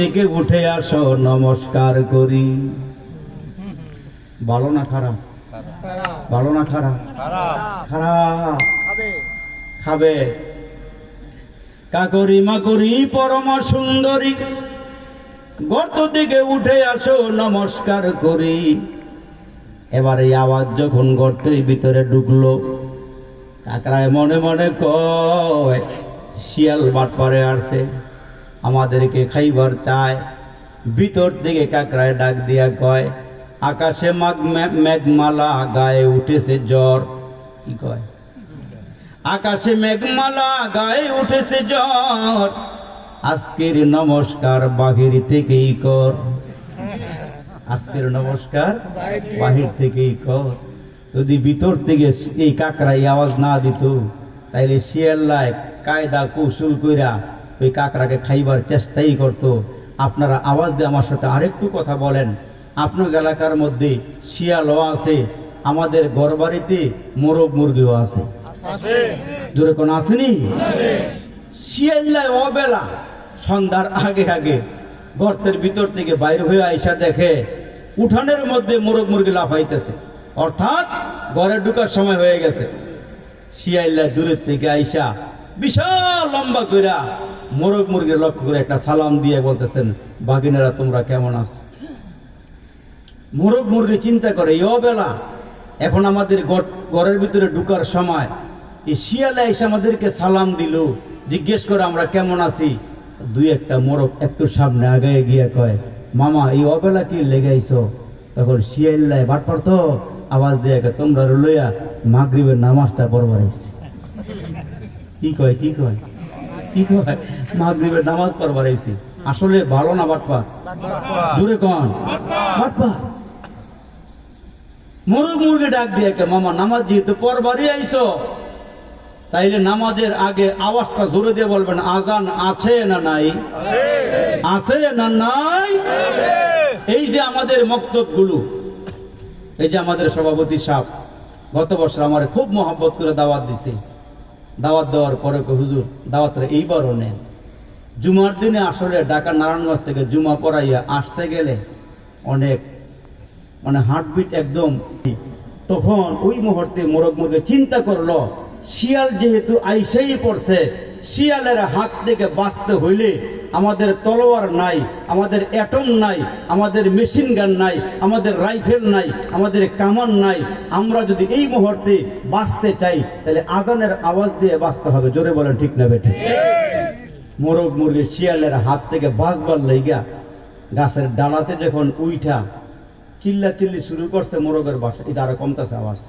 থেকে উঠে আসো নমস্কার করি। ভালো না খারাপ? ভালো না খারাপ? খারাপ। খাবে কাকরি মাকরি পরমা সুন্দরী, গর্ত থেকে উঠে আসো নমস্কার করি। এবার এই আওয়াজ যখন গর্তের ভিতরে ঢুকলো, কাকরায় মনে মনে কয় শিয়াল বাটপারে আসছে, আমাদেরকে খাইবার চায়। ভিতর থেকে কাকরায় ডাক দিয়া কয়, আকাশে মেঘমালা, গায়ে উঠেছে জ্বর। কি কয়? আকাশে মেঘমালা, গায়ে উঠেছে জ্বর, আজকের নমস্কার বাহির থেকেই কর। আজকের নমস্কার বাহির থেকেই কর। যদি ভিতর থেকে এই কাকরাই আওয়াজ না দিত, তাইলে শিয়াল্লায় কায়দা কৌশল কইরা ওই কাকরাকে খাইবার চেষ্টাই করত। আপনারা আওয়াজ দিয়ে আমার সাথে আরেকটু কথা বলেন। আপনার এলাকার মধ্যে শিয়ালও আছে, আমাদের ঘরবাড়িতে মোরগ মুরগিও আছে। জোরে কোন আসেনি? শিয়াল্লায় অবেলা সন্ধ্যার আগে আগে গর্তের ভিতর থেকে বাইরে হয়ে আইসা দেখে উঠানের মধ্যে মোরগ মুরগি লাফাইতেছে, অর্থাৎ ঘরে ঢুকার সময় হয়ে গেছে। শিয়াল্লা দূরের থেকে আইসা বিশাল লম্বা কইরা মোরগ মুরগির লক্ষ্য করে একটা সালাম দিয়ে বলতেছেন, বাগিনেরা তোমরা কেমন আছো? মোরগ মুরগি চিন্তা করে এই অবেলা এখন আমাদের ঘরের ভিতরে ঢুকার সময়, এই শিয়ালে এসে আমাদেরকে সালাম দিল, জিজ্ঞেস করে আমরা কেমন আছি। দুই একটা মোরগ একটু সামনে আগায় গিয়ে কয়, মামা এই অবেলা কি লেগাইছো? তখন শিয়াল্লায় বাট পড়তো আওয়াজ দিয়ে তোমরা লইয়া মাগরিবের নামাজটা পড়বার আইছি। কি কয়? কি কয়? কি কয়? মাগরিবের নামাজ পড়বার আইছি। আসলে ভালো না বাটপা? জোরে কন বাটপা। মোরগ মুরগি ডাক দিয়ে মামা নামাজ যেহেতু পড়বারই আইছো, তাইলে নামাজের আগে আওয়াজটা জোরে দিয়ে বলবেন, আজান আছে না নাই? আছে না নাই? এই যে আমাদের মক্তবগুলো, এই যে আমাদের সভাপতি সাহেব গত বছর আমার খুব মহব্বত করে দাওয়াত দিছে। দাওয়াত দেওয়ার পরে হুজুর দাওয়াতটা এইবারও নেন। জুমার দিনে আসলে ঢাকা নারায়ণগঞ্জ থেকে জুমা পড়াইয়া আসতে গেলে অনেক হার্টবিট একদম। তখন ওই মুহূর্তে মোরগ মুরগি চিন্তা করলো, শিয়াল যেহেতু আইসেই পড়ছে, শিয়ালের হাত থেকে বাঁচতে হইলে আমাদের তলোয়ার নাই, আমাদের অ্যাটম নাই, আমাদের মেশিন গান নাই, আমাদের রাইফেল নাই, আমাদের কামান নাই। আমরা যদি এই মুহূর্তে বাঁচতে চাই তাহলে আজানের আওয়াজ দিয়ে বাঁচতে হবে। জোরে বলেন ঠিক না বেঠিক? মোরগ মুরগি শিয়ালের হাত থেকে বাঁচবার লাইগা গাছের ডালাতে যখন উইঠা চিল্লা চিল্লি শুরু করছে মোরগের বাসা, এটা আরো কমতেছে আওয়াজ।